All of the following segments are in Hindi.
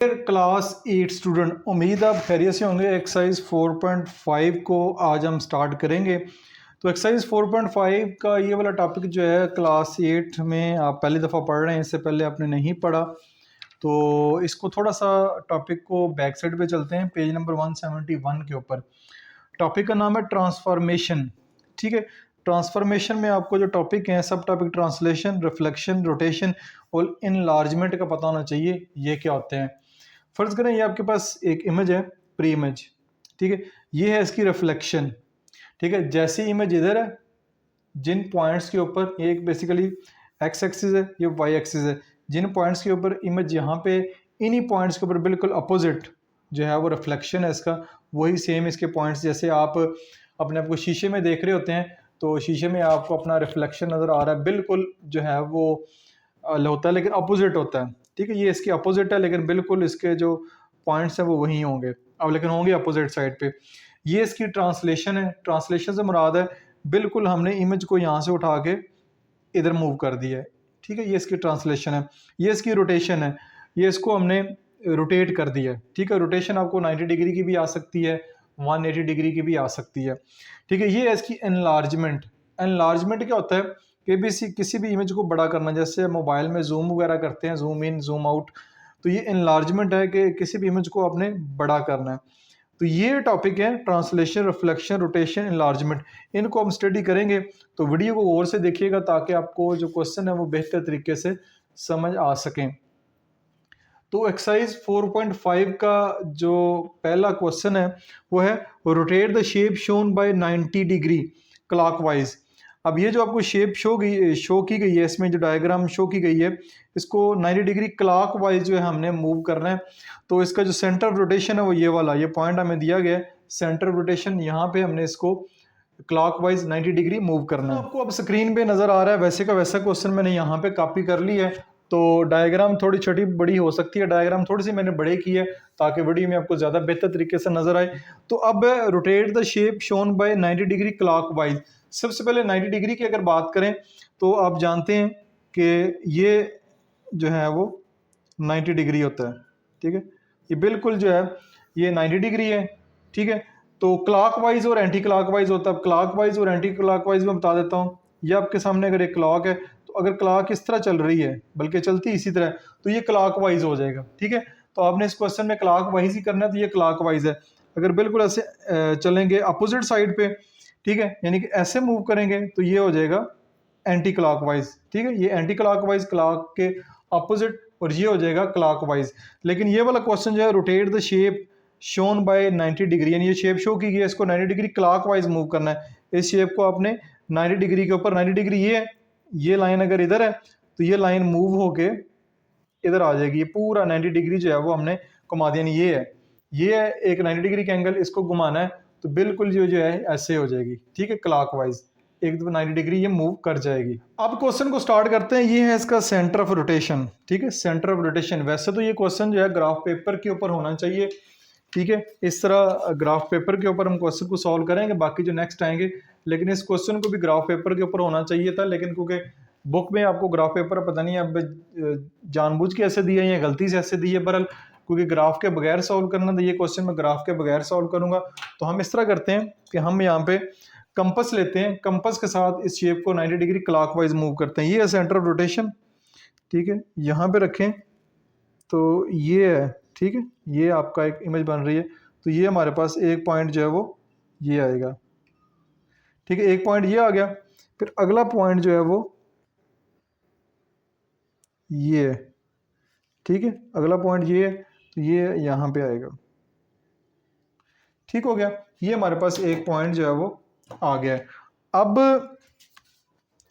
क्लास 8 स्टूडेंट, उम्मीद आप खैरियत से होंगे। एक्सरसाइज 4.5 को आज हम स्टार्ट करेंगे। तो एक्सरसाइज 4.5 का ये वाला टॉपिक जो है क्लास 8 में आप पहली दफ़ा पढ़ रहे हैं, इससे पहले आपने नहीं पढ़ा। तो इसको थोड़ा सा टॉपिक को बैक साइड पे चलते हैं, पेज नंबर 171 के ऊपर। टॉपिक का नाम है ट्रांसफॉर्मेशन। ठीक है, ट्रांसफॉर्मेशन में आपको जो टॉपिक हैं, सब टॉपिक ट्रांसलेशन, रिफ्लेक्शन, रोटेशन और इनलार्जमेंट का पता होना चाहिए ये क्या होते हैं। फर्ज करें ये आपके पास एक इमेज है, प्री इमेज। ठीक है, ये है इसकी रिफ्लेक्शन। ठीक है, जैसी इमेज इधर है, जिन पॉइंट्स के ऊपर, ये एक बेसिकली एक्स एक्सिस है, ये वाई एक्सिस है, जिन पॉइंट्स के ऊपर इमेज यहाँ पे, इन्हीं पॉइंट्स के ऊपर बिल्कुल अपोजिट जो है वो रिफ्लेक्शन है इसका। वही सेम इसके पॉइंट्स, जैसे आप अपने आप को शीशे में देख रहे होते हैं तो शीशे में आपको अपना रिफ्लेक्शन नज़र आ रहा है, बिल्कुल जो है वो होता है लेकिन अपोजिट होता है। ठीक है, ये इसकी अपोजिट है लेकिन बिल्कुल इसके जो पॉइंट्स हैं वो वही होंगे, अब लेकिन होंगे अपोजिट साइड पे। ये इसकी ट्रांसलेशन है। ट्रांसलेशन से मुराद है बिल्कुल हमने इमेज को यहाँ से उठा के इधर मूव कर दिया है। ठीक है, ये इसकी ट्रांसलेशन है। ये इसकी रोटेशन है, ये इसको हमने रोटेट कर दिया है। ठीक है, रोटेशन आपको 90 डिग्री की भी आ सकती है, 180 डिग्री की भी आ सकती है। ठीक है, ये है इसकी एनलार्जमेंट। एनलार्जमेंट क्या होता है कि किसी भी इमेज को बड़ा करना, जैसे मोबाइल में जूम वगैरह करते हैं, जूम इन जूम आउट, तो ये एनलार्जमेंट है कि किसी भी इमेज को आपने बड़ा करना है। तो ये टॉपिक है ट्रांसलेशन, रिफ्लेक्शन, रोटेशन, एनलार्जमेंट। इनको हम स्टडी करेंगे, तो वीडियो को गौर से देखिएगा ताकि आपको जो क्वेश्चन है वो बेहतर तरीके से समझ आ सकें। तो एक्सरसाइज 4.5 का जो पहला क्वेश्चन है वो है rotate the shape shown by 90 degree clockwise. अब ये जो आपको शेप शो की गई है, इसमें जो डायग्राम शो की गई है, इसको 90 डिग्री क्लॉकवाइज जो है हमने मूव करना है। तो इसका जो सेंटर ऑफ रोटेशन है वो ये वाला, ये पॉइंट हमें दिया गया है, सेंटर ऑफ रोटेशन। यहाँ पे हमने इसको क्लॉकवाइज 90 डिग्री मूव करना है। आपको अब स्क्रीन पे नज़र आ रहा है, वैसे का वैसा क्वेश्चन मैंने यहाँ पे कॉपी कर ली है। तो डायग्राम थोड़ी छोटी बड़ी हो सकती है, डायग्राम थोड़ी सी मैंने बड़े की है ताकि वीडियो में आपको ज़्यादा बेहतर तरीके से नजर आए। तो अब rotate the shape shown by 90 degree clockwise. सबसे पहले 90 डिग्री की अगर बात करें तो आप जानते हैं कि ये जो है वो 90 डिग्री होता है। ठीक है, ये बिल्कुल जो है ये 90 डिग्री है। ठीक है, तो क्लॉकवाइज और एंटी क्लॉकवाइज होता है। अब क्लॉकवाइज और एंटी क्लॉकवाइज मैं बता देता हूँ। ये आपके सामने अगर एक क्लॉक है, तो अगर क्लॉक इस तरह चल रही है, बल्कि चलती इसी तरह, तो ये क्लॉकवाइज हो जाएगा। ठीक है, तो आपने इस क्वेश्चन में क्लॉकवाइज ही करना है, तो ये क्लॉकवाइज है। अगर बिल्कुल ऐसे चलेंगे अपोजिट साइड पे, ठीक है, यानी कि ऐसे मूव करेंगे, तो ये हो जाएगा एंटी क्लॉकवाइज। ठीक है, ये एंटी क्लॉकवाइज, क्लॉक के अपोजिट, और ये हो जाएगा क्लॉकवाइज। लेकिन ये वाला क्वेश्चन जो है rotate the shape shown by 90 degree, यानी ये शेप शो की गई है, इसको 90 डिग्री क्लॉकवाइज मूव करना है। इस शेप को आपने 90 डिग्री के ऊपर, 90 डिग्री ये है, ये लाइन अगर इधर है तो ये लाइन मूव होके इधर आ जाएगी। ये पूरा 90 डिग्री जो है वो हमने घुमा दिया। ये है एक 90 डिग्री का एंगल, इसको घुमाना है तो बिल्कुल जो है ऐसे हो जाएगी। ठीक है, क्लॉकवाइज एक दफा 90 डिग्री ये मूव कर जाएगी। अब क्वेश्चन को स्टार्ट करते हैं। ये है इसका सेंटर ऑफ रोटेशन। ठीक है, सेंटर ऑफ रोटेशन। वैसे तो ये क्वेश्चन जो है ग्राफ पेपर के ऊपर होना चाहिए। ठीक है, इस तरह ग्राफ पेपर के ऊपर हम क्वेश्चन को सॉल्व करेंगे, बाकी जो नेक्स्ट आएंगे, लेकिन इस क्वेश्चन को भी ग्राफ पेपर के ऊपर होना चाहिए था, लेकिन क्योंकि बुक में आपको ग्राफ पेपर पता नहीं अब जानबूझ के ऐसे दिया है या गलती से ऐसे दी है, बहरहाल क्योंकि ग्राफ के बगैर सॉल्व करना, तो ये क्वेश्चन मैं ग्राफ के बगैर सॉल्व करूंगा। तो हम इस तरह करते हैं कि हम यहाँ पे कंपस लेते हैं, कंपस के साथ इस शेप को 90 डिग्री क्लॉकवाइज मूव करते हैं। ये है सेंटर ऑफ रोटेशन। ठीक है, यहाँ पे रखें तो ये है। ठीक है, ये आपका एक इमेज बन रही है, तो ये हमारे पास एक पॉइंट जो है वो ये आएगा। ठीक है, एक पॉइंट ये आ गया, फिर अगला पॉइंट जो है वो ये है। ठीक है, अगला पॉइंट ये है, तो ये यहाँ पे आएगा। ठीक हो गया, ये हमारे पास एक पॉइंट जो है वो आ गया है। अब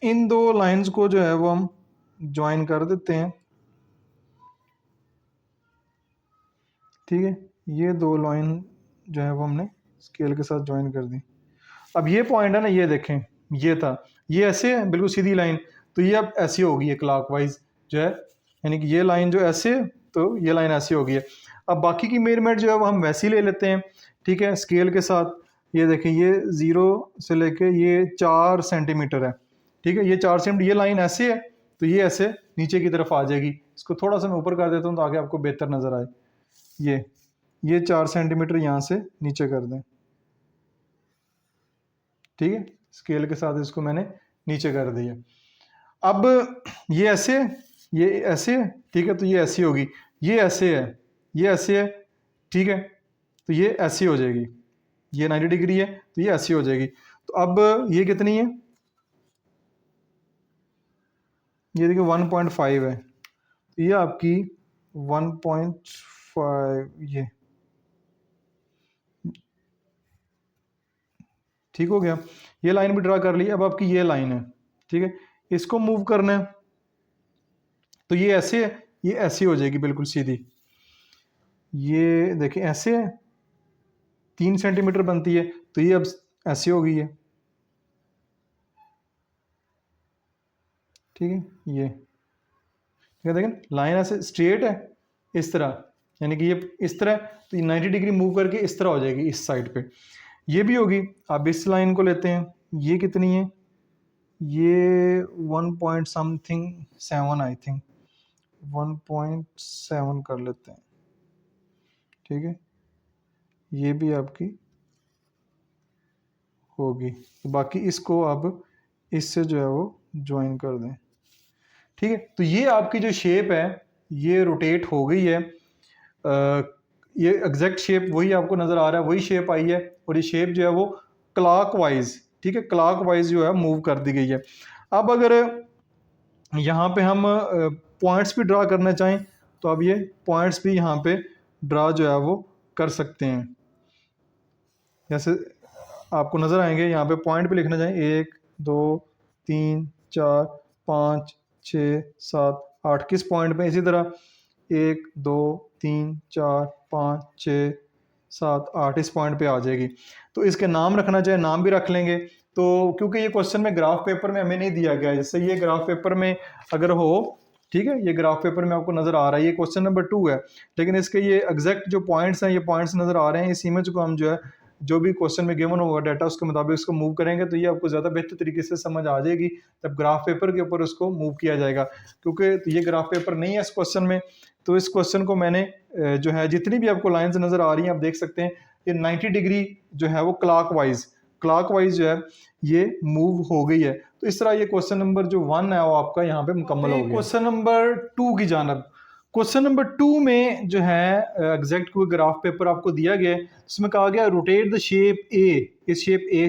इन दो लाइंस को जो है वो हम ज्वाइन कर देते हैं। ठीक है, ये दो लाइन जो है वो हमने स्केल के साथ ज्वाइन कर दी। अब ये पॉइंट है ना, ये देखें, ये था, ये ऐसे है बिल्कुल सीधी लाइन, तो ये अब ऐसी होगी, ये क्लॉकवाइज जो है, यानी कि ये लाइन जो ऐसे है तो ये लाइन ऐसी होगी है। अब बाकी की मेजरमेंट जो है वो हम वैसे ही ले लेते हैं। ठीक है, स्केल के साथ ये देखें, ये 0 से लेके ये 4 सेंटीमीटर है। ठीक है, ये 4 सेंटीमीटर, ये लाइन ऐसे है तो ये ऐसे नीचे की तरफ आ जाएगी। इसको थोड़ा सा मैं ऊपर कर देता हूँ ताकि आपको बेहतर नजर आए। ये 4 सेंटीमीटर यहाँ से नीचे कर दें, ठीक है, स्केल के साथ इसको मैंने नीचे कर दिया। अब ये ऐसे है, ये ऐसे है, ठीक है, तो ये ऐसी होगी, ये ऐसे है, ये ऐसे है, ठीक है, तो ये ऐसी हो जाएगी, ये 90 डिग्री है तो ये ऐसी हो जाएगी। तो अब ये कितनी है, ये देखिए 1.5 है, तो ये आपकी 1.5 ये ठीक हो गया। ये लाइन भी ड्रा कर ली। अब आपकी ये लाइन है, ठीक है, इसको मूव करना है तो ये ऐसे है, ये ऐसी हो जाएगी बिल्कुल सीधी। ये देखिए ऐसे है, 3 सेंटीमीटर बनती है, तो ये अब ऐसी हो गई है, ठीक है। ये देखें लाइन ऐसे स्ट्रेट है इस तरह, यानी कि ये इस तरह, तो ये 90 डिग्री मूव करके इस तरह हो जाएगी इस साइड पे। ये भी होगी। अब इस लाइन को लेते हैं, ये कितनी है, ये 1 पॉइंट समथिंग 7 आई थिंक, 1.7 कर लेते हैं, ठीक है, ये भी आपकी होगी। तो बाकी इसको अब इससे जो है वो ज्वाइन कर दें, ठीक है। तो ये आपकी जो शेप है ये रोटेट हो गई है, ये एग्जैक्ट शेप वही आपको नज़र आ रहा है, वही शेप आई है, और ये शेप जो है वो क्लॉकवाइज, ठीक है, क्लॉकवाइज जो है मूव कर दी गई है। अब अगर यहाँ पे हम पॉइंट्स भी ड्रा करना चाहें तो अब ये पॉइंट्स भी यहाँ पे ड्रा जो है वो कर सकते हैं। जैसे आपको नज़र आएंगे यहाँ पे पॉइंट भी लिखना चाहें, 1 2 3 4 5 6 7 8 किस पॉइंट पे, इसी तरह 1 2 3 4 5 6 7 8 इस पॉइंट पे आ जाएगी। तो इसके नाम रखना चाहे नाम भी रख लेंगे। तो क्योंकि ये क्वेश्चन में ग्राफ पेपर में हमें नहीं दिया गया है, जैसे ये ग्राफ पेपर में अगर हो, ठीक है, ये ग्राफ पेपर में आपको नज़र आ रहा है, ये क्वेश्चन नंबर 2 है, लेकिन इसके ये एग्जैक्ट जो पॉइंट्स हैं, ये पॉइंट्स नज़र आ रहे हैं। इस इमेज को हम जो है जो भी क्वेश्चन में गिवन होगा डाटा उसके मुताबिक उसको मूव करेंगे तो ये आपको ज़्यादा बेहतर तरीके से समझ आ जाएगी तब ग्राफ पेपर के ऊपर उसको मूव किया जाएगा। क्योंकि ये ग्राफ पेपर नहीं है इस क्वेश्चन में, तो इस क्वेश्चन को मैंने जो है जितनी भी आपको लाइंस नज़र आ रही हैं आप देख सकते हैं ये 90 डिग्री जो है वो क्लॉकवाइज जो है ये मूव हो गई है। तो इस तरह ये क्वेश्चन नंबर जो 1 है वो आपका यहाँ पे मुकम्मल हो गया। क्वेश्चन नंबर 2 की जानब, क्वेश्चन नंबर 2 में जो है एग्जैक्ट कोई ग्राफ पेपर आपको दिया गया है, इसमें कहा गया रोटेट द शेप ए, इस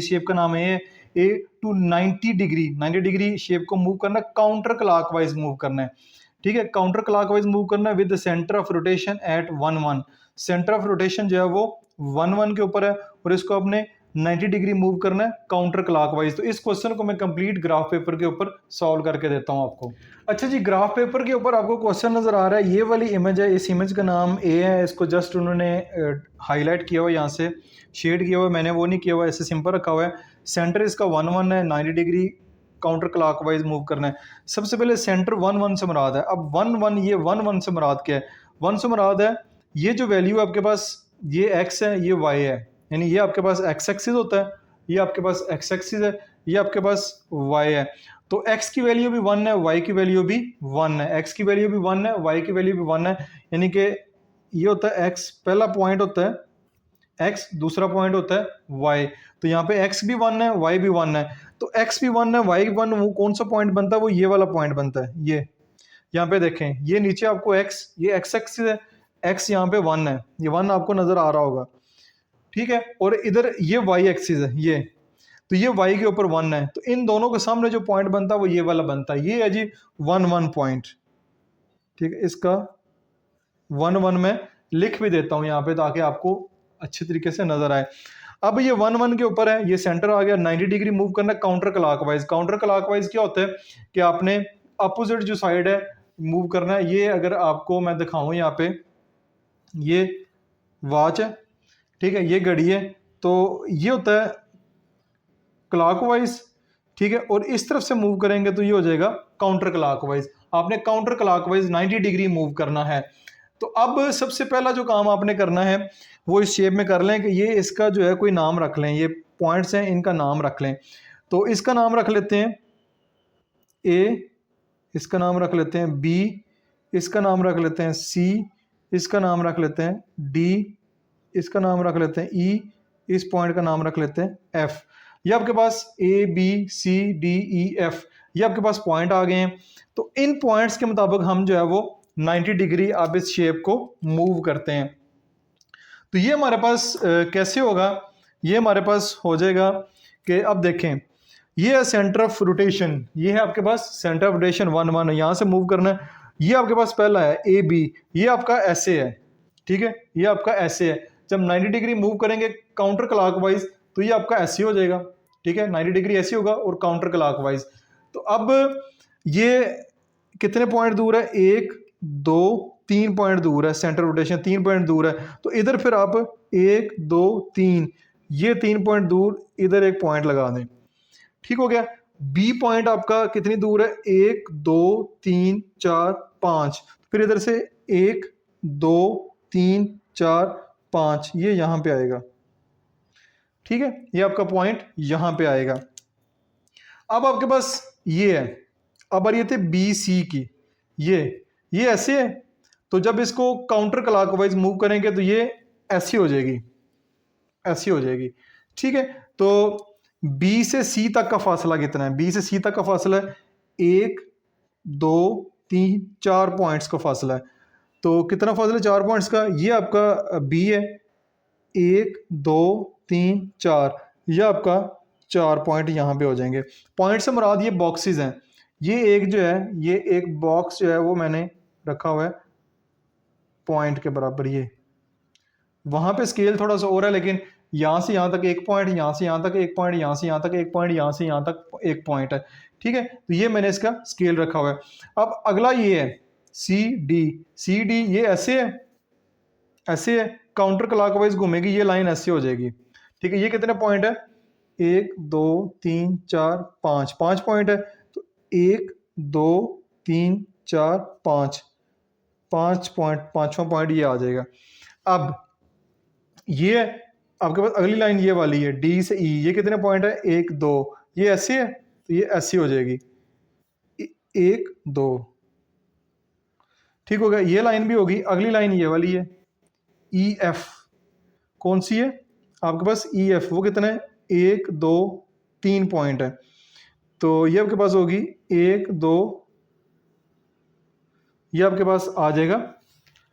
शेप का नाम है ए टू 90 डिग्री शेप को मूव करना, काउंटर क्लॉकवाइज मूव करना है, ठीक है, काउंटर क्लॉकवाइज मूव करना है with the centre of rotation eight 1 centre of rotation जो है वो 1 के ऊपर है और इसको अपने 90 डिग्री मूव करना है काउंटर क्लॉकवाइज। तो इस क्वेश्चन को मैं कंप्लीट ग्राफ पेपर के ऊपर सॉल्व करके देता हूं आपको। अच्छा जी, ग्राफ पेपर के ऊपर आपको क्वेश्चन नजर आ रहा है, ये वाली इमेज है, इस इमेज का नाम ए है, इसको जस्ट उन्होंने हाईलाइट किया हुआ, यहाँ से शेड किया हुआ, मैंने वो नहीं किया हुआ, ऐसे सिंपल रखा हुआ है। सेंटर इसका 1 है, 90 डिग्री काउंटर क्लॉकवाइज मूव करना है। सबसे पहले सेंटर 1 से मुराद है। अब 1 ये 1 से मुराद क्या है, 1 से मुराद है ये जो वैल्यू आपके पास ये x है ये y है, यानी ये आपके पास x एक्सिस होता है, ये आपके पास x एक्सिस है, ये आपके पास y है। तो x की वैल्यू भी 1 है, y की वैल्यू भी 1 है, x की वैल्यू भी 1 है, y की वैल्यू भी 1 है, यानी कि ये होता है x, पहला पॉइंट होता है x, दूसरा पॉइंट होता है y। तो यहाँ पे x भी 1 है, y भी 1 है, तो x भी 1 है, y भी 1, वो कौन सा पॉइंट बनता है, वो ये वाला पॉइंट बनता है। ये यहाँ पे देखें, ये नीचे आपको x, ये x एक्सिस है, x यहाँ पे 1 है, ये 1 आपको नजर आ रहा होगा, ठीक है, और इधर ये y एक्सिस है, ये तो ये y के ऊपर 1 है, तो इन दोनों के सामने जो पॉइंट बनता है वो ये वाला बनता है, ये है जी 1 पॉइंट, ठीक है। इसका 1 मैं लिख भी देता हूं यहाँ पे ताकि आपको अच्छे तरीके से नजर आए। अब ये 1 के ऊपर है, ये सेंटर आ गया, 90 डिग्री मूव करना काउंटर क्लॉकवाइज। काउंटर क्लॉकवाइज क्या होता है कि आपने अपोजिट जो साइड है मूव करना है। ये अगर आपको मैं दिखाऊं यहाँ पे, ये वॉच है, ठीक है, ये घड़ी है, तो ये होता है क्लॉकवाइज, ठीक है, और इस तरफ से मूव करेंगे तो ये हो जाएगा काउंटर क्लॉकवाइज। आपने काउंटर क्लॉकवाइज 90 डिग्री मूव करना है। तो अब सबसे पहला जो काम आपने करना है वो इस शेप में कर लें कि ये इसका जो है कोई नाम रख लें, ये पॉइंट्स हैं इनका नाम रख लें। तो इसका नाम रख लेते हैं ए, इसका नाम रख लेते हैं बी, इसका नाम रख लेते हैं सी, इसका नाम रख लेते हैं डी, इसका नाम रख लेते हैं ई, इस पॉइंट का नाम रख लेते हैं एफ। ये आपके पास A B C D E F, ये आपके पास पॉइंट आ गए हैं। तो इन पॉइंट्स के मुताबिक हम जो है वो 90 डिग्री आप इस शेप को मूव करते हैं। तो ये हमारे पास कैसे होगा, ये हमारे पास हो जाएगा कि अब देखें, ये है सेंटर ऑफ रोटेशन, ये है आपके पास सेंटर ऑफ रोटेशन 1 1, यहाँ से मूव करना है। ये आपके पास पहला है ए बी, ये आपका ऐसे है, ठीक है, ये आपका ऐसे है। जब 90 डिग्री मूव करेंगे काउंटर क्लॉकवाइज तो ये आपका ऐसे हो जाएगा, ठीक है, 90 डिग्री ऐसे होगा और काउंटर क्लॉकवाइज। तो अब ये कितने पॉइंट दूर है, 1 2 3 पॉइंट दूर है, सेंटर रोटेशन 3 पॉइंट दूर है। तो इधर फिर आप 1 2 3, ये 3 पॉइंट दूर इधर एक पॉइंट लगा दें, ठीक हो गया। बी पॉइंट आपका कितनी दूर है, 1 2 3 4 5, फिर इधर से 1 2 3 4 5, ये यहां पे आएगा, ठीक है, ये आपका पॉइंट यहां पे आएगा। अब आपके पास ये है, अब आ रही थी बी सी की, ये ऐसे है। तो जब इसको काउंटर क्लॉकवाइज मूव करेंगे तो ये ऐसी हो जाएगी, ऐसी हो जाएगी, ठीक है। तो बी से सी तक का फासला कितना है, बी से सी तक का फासला है 1 2 3 4 पॉइंट्स का फासला है। तो कितना फासला 4 पॉइंट्स का, ये आपका बी है, 1 2 3 4, ये आपका 4 पॉइंट यहाँ पे हो जाएंगे। पॉइंट से मुराद ये बॉक्सेस हैं, ये एक जो है, ये एक बॉक्स जो है वो मैंने रखा हुआ है पॉइंट के बराबर, ये वहां पे स्केल थोड़ा सा और है, लेकिन यहाँ से यहाँ तक 1 पॉइंट, यहाँ से यहाँ तक 1 पॉइंट, यहाँ से यहाँ तक 1 पॉइंट, यहाँ से यहाँ तक 1 पॉइंट है, ठीक है। तो ये मैंने इसका स्केल रखा हुआ है। अब अगला ये है सी डी, ये ऐसे है, ऐसे है, काउंटर क्लॉकवाइज घूमेगी, ये लाइन ऐसे हो जाएगी, ठीक है। ये कितने पॉइंट है, 1 2 3 4 5, 5 पॉइंट है। तो 1 2 3 4 5, 5 पॉइंट, पांचवा पॉइंट ये आ जाएगा। अब ये आपके पास अगली लाइन ये वाली है डी से ई, ये कितने पॉइंट है, 1 2, ये ऐसे है तो ये ऐसी हो जाएगी 1 2, ठीक हो गया। ये लाइन भी होगी। अगली लाइन ये वाली है ई एफ, कौन सी है आपके पास, ई एफ, वो कितना है, 1 2 3 पॉइंट है। तो ये आपके पास होगी 1 2, ये आपके पास आ जाएगा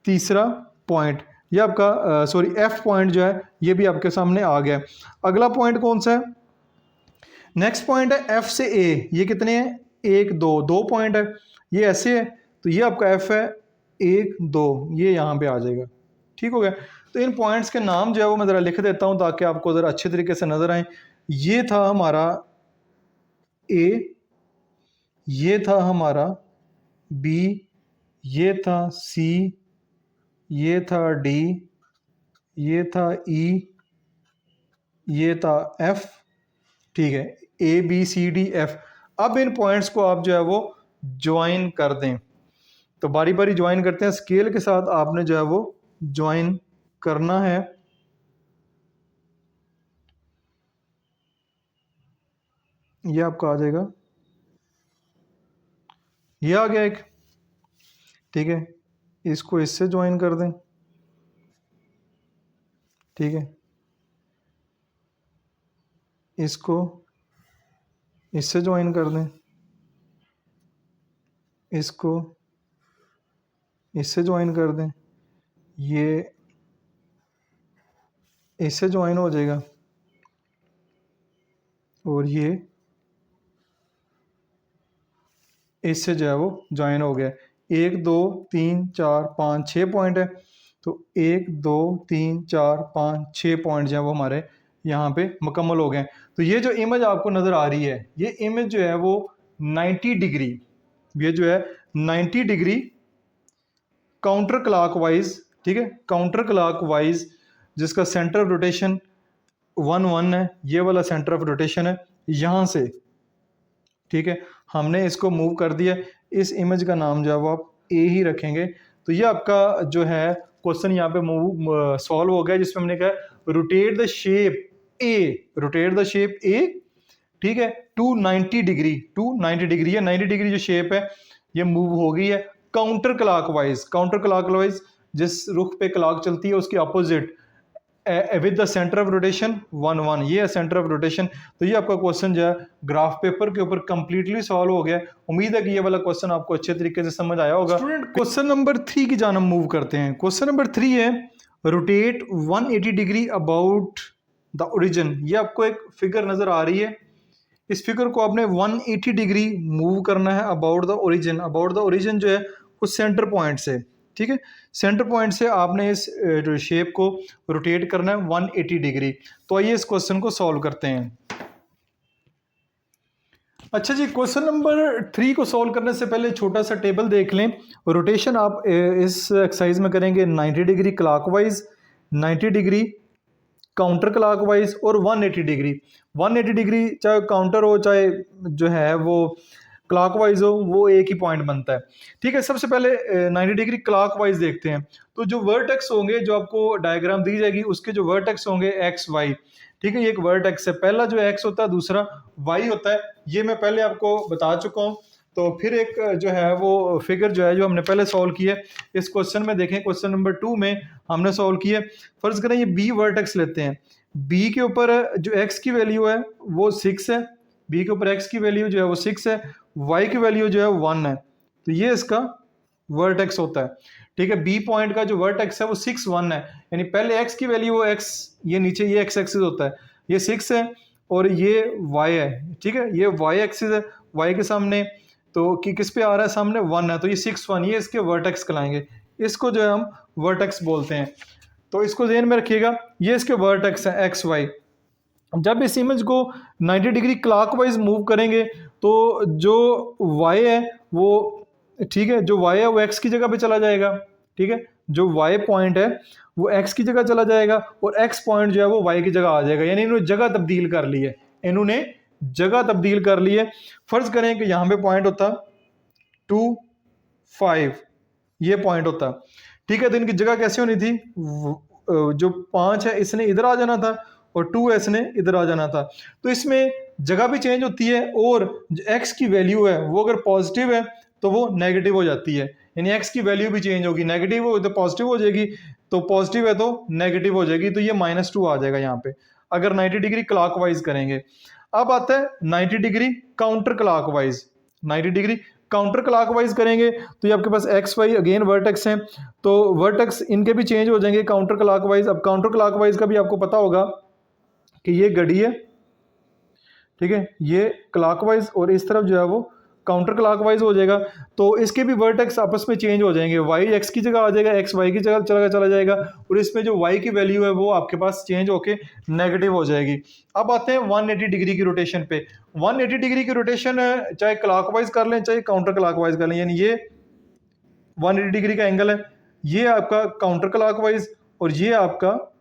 तीसरा पॉइंट, ये आपका सॉरी एफ पॉइंट जो है ये भी आपके सामने आ गया। अगला पॉइंट कौन सा है, नेक्स्ट पॉइंट है एफ से ए, ये कितने हैं, 1 2, 2 पॉइंट है, ये ऐसे है। तो ये आपका एफ है 1 2, ये यहाँ पे आ जाएगा, ठीक हो गया। तो इन पॉइंट्स के नाम जो है वो मैं ज़रा लिख देता हूँ ताकि आपको ज़रा अच्छे तरीके से नज़र आए। ये था हमारा ए, ये था हमारा बी, ये था सी, ये था डी, ये था ई, ये था एफ, ठीक है, A B C D F. अब इन पॉइंट्स को आप जो है वो ज्वाइन कर दें। तो बारी बारी ज्वाइन करते हैं, स्केल के साथ आपने जो है वो ज्वाइन करना है। ये आपका आ जाएगा, ये आ गया एक, ठीक है, इसको इससे ज्वाइन कर दें, ठीक है, इसको इससे ज्वाइन कर दें, इसको इससे ज्वाइन कर दें, ये इससे ज्वाइन हो जाएगा और ये इससे जो है वो ज्वाइन हो गया। 1 2 3 4 5 6 पॉइंट है। तो 1 2 3 4 5 6 पॉइंट जो है वो हमारे यहाँ पे मुकम्मल हो गए। तो ये जो इमेज आपको नज़र आ रही है, ये इमेज जो है वो 90 डिग्री, ये जो है 90 डिग्री काउंटर क्लॉकवाइज, ठीक है, काउंटर क्लॉकवाइज, जिसका सेंटर ऑफ रोटेशन 1 1 है, ये वाला सेंटर ऑफ रोटेशन है यहाँ से, ठीक है, हमने इसको मूव कर दिया। इस इमेज का नाम जो है वो आप ए ही रखेंगे। तो ये आपका जो है क्वेश्चन यहाँ पे मूव सॉल्व हो गया, जिसमें हमने कहा rotate the shape A, rotate the shape A, ठीक है, टू 90 डिग्री, टू 90 डिग्री है, 90 डिग्री जो शेप है ये मूव हो गई है काउंटर क्लॉकवाइज। काउंटर क्लॉकवाइज जिस रुख पे क्लॉक चलती है उसकी opposite with the centre of rotation 1 1, ये है सेंटर ऑफ रोटेशन। तो ये आपका क्वेश्चन जो है ग्राफ पेपर के ऊपर कंप्लीटली सॉल्व हो गया। उम्मीद है कि ये वाला क्वेश्चन आपको अच्छे तरीके से समझ आया होगा। स्टूडेंट क्वेश्चन नंबर 3 की जानब मूव करते हैं। क्वेश्चन नंबर 3 है rotate 180 degree about the origin. ये आपको एक फिगर नजर आ रही है, इस फिगर को आपने 180 डिग्री मूव करना है about the origin. About the origin जो है उस सेंटर पॉइंट से, ठीक है, सेंटर पॉइंट से आपने इस शेप को रोटेट करना है 180 डिग्री। तो आइए इस क्वेश्चन को सॉल्व करते हैं। अच्छा जी, क्वेश्चन नंबर 3 को सॉल्व करने से पहले छोटा सा टेबल देख लें। रोटेशन आप इस एक्सरसाइज में करेंगे 90 degree clockwise, 90 degree counter clockwise और 180 डिग्री। 180 डिग्री चाहे काउंटर हो चाहे जो है वो क्लॉकवाइज हो, वो एक ही पॉइंट बनता है। ठीक है, सबसे पहले 90 डिग्री क्लॉकवाइज देखते हैं। तो जो वर्टेक्स होंगे, जो आपको डायग्राम दी जाएगी, उसके जो वर्टेक्स होंगे एक्स वाई, ठीक है, ये एक वर्टेक्स है। पहला जो एक्स होता है, दूसरा वाई होता है, ये मैं पहले आपको बता चुका हूँ। तो फिर एक जो है वो फिगर जो है जो हमने पहले सॉल्व की है इस क्वेश्चन में, देखें क्वेश्चन नंबर 2 में हमने सॉल्व किया। फर्ज करें ये बी वर्टेक्स लेते हैं, बी के ऊपर जो एक्स की वैल्यू है वो 6 है, बी के ऊपर एक्स की वैल्यू जो है वो 6 है, वाई की वैल्यू जो है 1 है। तो ये इसका वर्टेक्स होता है। ठीक है, बी पॉइंट का जो वर्टेक्स है वो 6 1 है, यानी पहले एक्स की वैल्यू वो एक्स, ये नीचे ये एक्स एक्सिस होता है, ये 6 है और ये वाई है। ठीक है, ये वाई एक्सिस है, वाई के सामने तो कि किस पे आ रहा है, सामने 1 है, तो ये 6 1, ये इसके वर्टेक्स कहलाएंगे। इसको जो है हम वर्टेक्स बोलते हैं। तो इसको ध्यान में रखिएगा, ये इसके वर्टेक्स है एक्स वाई। जब इस इमेज को 90 डिग्री क्लॉकवाइज मूव करेंगे तो जो y है वो, ठीक है, जो y है वो x की जगह पे चला जाएगा। ठीक है, जो y पॉइंट है वो x की जगह चला जाएगा और x पॉइंट जो है वो y की जगह आ जाएगा, यानी इन्होंने जगह तब्दील कर ली है, इन्होंने जगह तब्दील कर ली है। फर्ज करें कि यहाँ पे पॉइंट होता 2 5, ये पॉइंट होता, ठीक है, तो इनकी जगह कैसे होनी थी, जो 5 है इसने इधर आ जाना था और 2 एस ने इधर आ जाना था। तो इसमें जगह भी चेंज होती है और जो एक्स की वैल्यू है वो अगर पॉजिटिव है तो वो नेगेटिव हो जाती है, यानी एक्स की वैल्यू भी चेंज होगी, नेगेटिव हो तो पॉजिटिव हो जाएगी, तो पॉजिटिव है तो नेगेटिव हो जाएगी, तो ये -2 आ जाएगा यहाँ पे अगर 90 डिग्री क्लॉकवाइज करेंगे। अब आता है 90 degree counter clockwise. 90 degree counter clockwise करेंगे तो ये आपके पास एक्स वाई अगेन वर्टेक्स हैं, तो वर्टेक्स इनके भी चेंज हो जाएंगे काउंटर क्लॉकवाइज। अब काउंटर क्लॉकवाइज का भी आपको पता होगा कि ये घड़ी है, ठीक है, ये क्लॉकवाइज और इस तरफ जो है वो काउंटर क्लॉकवाइज हो जाएगा। तो इसके भी वर्टेक्स आपस में चेंज हो जाएंगे, y x की जगह आ जाएगा, x y की जगह चला जाएगा और इसमें जो y की वैल्यू है वो आपके पास चेंज होके नेगेटिव हो जाएगी। अब आते हैं 180 डिग्री की रोटेशन पे। 180 डिग्री की रोटेशन चाहे क्लॉकवाइज कर लें चाहे काउंटर क्लॉकवाइज कर लें, यानी ये 180 डिग्री का एंगल है, ये आपका काउंटर क्लॉकवाइज और ये आपका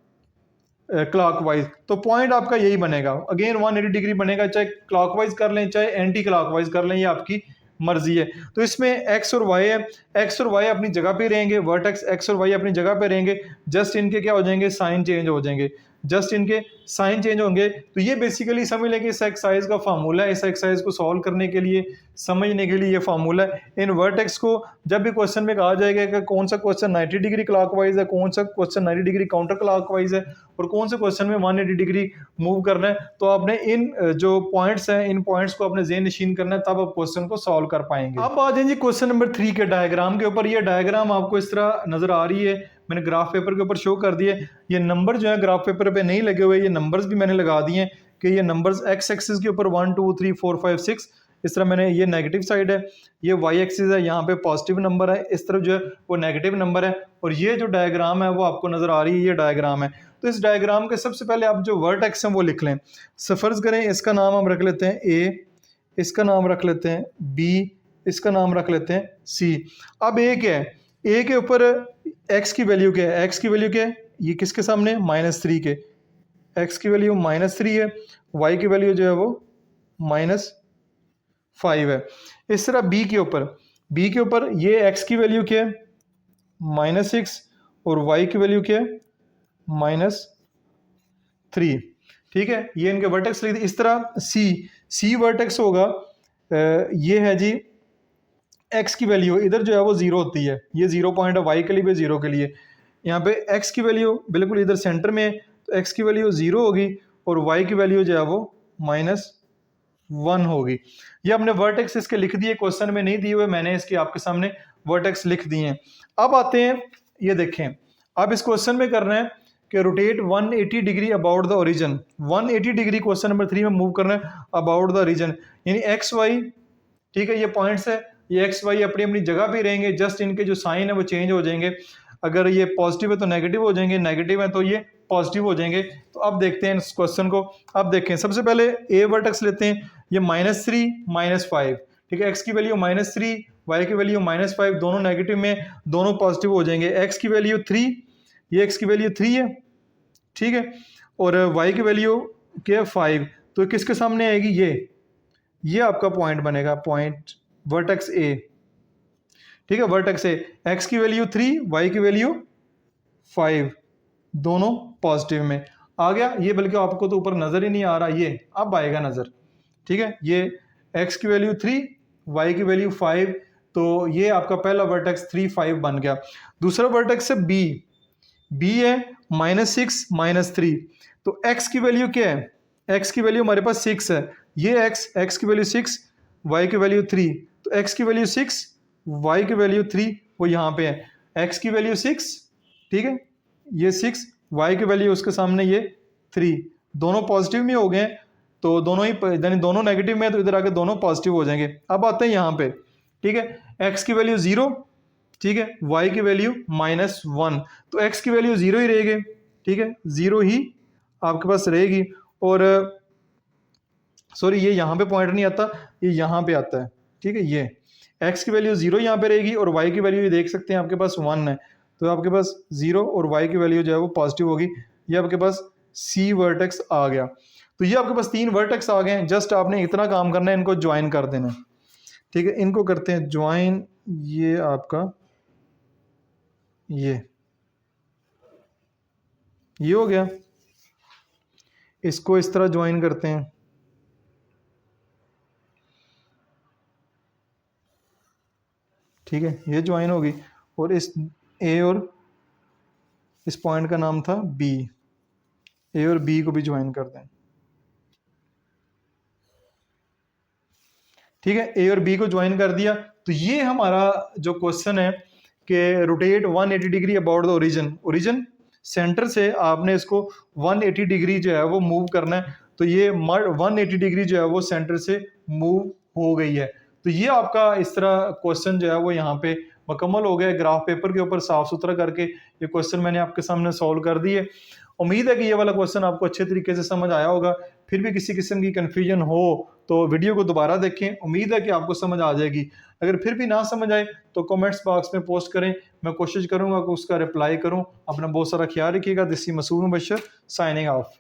क्लॉकवाइज। तो पॉइंट आपका यही बनेगा, अगेन 180 डिग्री बनेगा, चाहे क्लॉकवाइज कर लें चाहे एंटी क्लॉकवाइज कर लें, ये आपकी मर्जी है। तो इसमें एक्स और वाई है, एक्स और वाई अपनी जगह पे रहेंगे, वर्टेक्स एक्स और वाई अपनी जगह पे रहेंगे, जस्ट इनके क्या हो जाएंगे, साइन चेंज हो जाएंगे, जस्ट इनके साइन चेंज होंगे। तो ये बेसिकली समझ लें कि इस एक्सरसाइज का फार्मूला है, इस एक्सरसाइज को सॉल्व करने के लिए, समझने के लिए ये फार्मूला है। इन वर्टेक्स को जब भी क्वेश्चन में कहा जाएगा कि कौन सा क्वेश्चन 90 डिग्री क्लॉकवाइज है, कौन सा क्वेश्चन 90 डिग्री काउंटर क्लॉकवाइज है और कौन से क्वेश्चन में 180 डिग्री मूव करना है, तो आपने इन जो पॉइंट्स हैं इन पॉइंट्स को अपने ज़हन नशीन करना है, तब आप क्वेश्चन को सॉल्व कर पाएंगे। अब आ जाएंगे क्वेश्चन नंबर 3 के डायग्राम के ऊपर। ये डायग्राम आपको इस तरह नजर आ रही है, मैंने ग्राफ पेपर के ऊपर शो कर दिए। ये नंबर जो है ग्राफ पेपर पे नहीं लगे हुए, ये नंबर्स भी मैंने लगा दिए हैं कि ये नंबर्स एक्स एक्सिस के ऊपर 1 2 3 4 5 6 इस तरह मैंने, ये नेगेटिव साइड है, ये वाई एक्सिस है, यहाँ पे पॉजिटिव नंबर है, इस तरफ जो है वो नेगेटिव नंबर है और ये जो डायग्राम है वो आपको नजर आ रही है, ये डायग्राम है। तो इस डायग्राम के सबसे पहले आप जो वर्टेक्स हैं वो लिख लें। फर्ज करें इसका नाम हम रख लेते हैं ए, इसका नाम रख लेते हैं बी, इसका नाम रख लेते हैं सी। अब ए क्या है, ए के ऊपर एक्स की वैल्यू क्या है, एक्स की वैल्यू क्या है, ये किसके सामने, -3 के, एक्स की वैल्यू -3 है, वाई की वैल्यू जो है वो -5 है। इस तरह बी के ऊपर, बी के ऊपर ये एक्स की वैल्यू क्या है, -6 और वाई की वैल्यू क्या है, -3। ठीक है, ये इनके वर्टेक्स लिख दिए। इस तरह सी वर्टेक्स होगा, ये है जी एक्स की वैल्यू, इधर जो है वो 0 होती है, ये 0 पॉइंट है वाई के लिए भी 0 के लिए, यहाँ पे x की वैल्यू बिल्कुल इधर सेंटर में है, तो x की वैल्यू 0 होगी और y की वैल्यू जो है वो -1 होगी। ये हमने वर्टेक्स इसके लिख दिए, क्वेश्चन में नहीं दिए हुए, मैंने इसके आपके सामने वर्टेक्स लिख दिए हैं। अब आते हैं, ये देखें, अब इस क्वेश्चन में करना है कि rotate 180 degree about the origin. 180 degree question number 3 में मूव करना है अबाउट द रीजन, यानी एक्स वाई, ठीक है, ये पॉइंट्स है, ये एक्स वाई अपनी अपनी जगह पे रहेंगे, जस्ट इनके जो साइन है वो चेंज हो जाएंगे। अगर ये पॉजिटिव है तो नेगेटिव हो जाएंगे, नेगेटिव है तो ये पॉजिटिव हो जाएंगे। तो अब देखते हैं इस क्वेश्चन को। अब देखें, सबसे पहले ए वर्टेक्स लेते हैं, ये -3 -5, ठीक है, एक्स की वैल्यू -3, वाई की वैल्यू -5, दोनों नेगेटिव में, दोनों पॉजिटिव हो जाएंगे। एक्स की वैल्यू 3, ये एक्स की वैल्यू 3 है, ठीक है, और वाई की वैल्यू क्या है 5, तो किसके सामने आएगी, ये आपका पॉइंट बनेगा, पॉइंट वर्टेक्स ए, ठीक है, वर्टेक्स ए। एक्स की वैल्यू 3, वाई की वैल्यू 5, दोनों पॉजिटिव में आ गया ये, बल्कि आपको तो ऊपर नजर ही नहीं आ रहा, ये अब आएगा नजर, ठीक है। ये एक्स की वैल्यू 3, वाई की वैल्यू 5, तो ये आपका पहला वर्टेक्स 3 5 बन गया। दूसरा वर्टेक्स है बी है -6 -3, तो एक्स की वैल्यू क्या है, एक्स की वैल्यू हमारे पास 6 है, ये एक्स की वैल्यू 6, वाई की वैल्यू 3, तो एक्स की वैल्यू 6, वाई की वैल्यू 3, वो यहाँ पे है, एक्स की वैल्यू 6, ठीक है, ये 6, वाई की वैल्यू उसके सामने ये 3, दोनों पॉजिटिव में हो गए, तो दोनों ही, यानी दोनों नेगेटिव में, तो इधर आके दोनों पॉजिटिव हो जाएंगे। अब आते हैं यहाँ पे, ठीक है, एक्स की वैल्यू 0, ठीक है, वाई की वैल्यू -1, तो एक्स की वैल्यू 0 ही रहेगी, ठीक है, 0 ही आपके पास रहेगी। और सॉरी, ये यहाँ पे पॉइंट नहीं आता, ये यहाँ पे आता है, ठीक है, ये एक्स की वैल्यू 0 यहाँ पे रहेगी और वाई की वैल्यू ये देख सकते हैं आपके पास 1 है, तो आपके पास 0 और वाई की वैल्यू जो है वो पॉजिटिव होगी। ये आपके पास सी वर्टेक्स आ गया। तो ये आपके पास 3 वर्टेक्स आ गए हैं, जस्ट आपने इतना काम करना है, इनको ज्वाइन कर देना है, ठीक है, इनको करते हैं ज्वाइन। ये आपका ये हो गया, इसको इस तरह ज्वाइन करते हैं, ठीक है, ये ज्वाइन होगी, और इस ए और इस पॉइंट का नाम था बी, ए और बी को भी ज्वाइन कर दें, ठीक है, ए और बी को ज्वाइन कर दिया। तो ये हमारा जो क्वेश्चन है कि rotate 180 degree about the origin centre से आपने इसको 180 डिग्री जो है वो मूव करना है, तो ये 180 डिग्री जो है वो सेंटर से मूव हो गई है। तो ये आपका इस तरह क्वेश्चन जो है वो यहाँ पे मुकम्मल हो गया, ग्राफ पेपर के ऊपर साफ सुथरा करके ये क्वेश्चन मैंने आपके सामने सॉल्व कर दिए। उम्मीद है कि ये वाला क्वेश्चन आपको अच्छे तरीके से समझ आया होगा। फिर भी किसी किस्म की कन्फ्यूजन हो तो वीडियो को दोबारा देखें, उम्मीद है कि आपको समझ आ जाएगी। अगर फिर भी ना समझ आए तो कमेंट्स बॉक्स में पोस्ट करें, मैं कोशिश करूंगा कि उसका रिप्लाई करूं। अपना बहुत सारा ख्याल रखिएगा। This is Masood Mubashar signing of.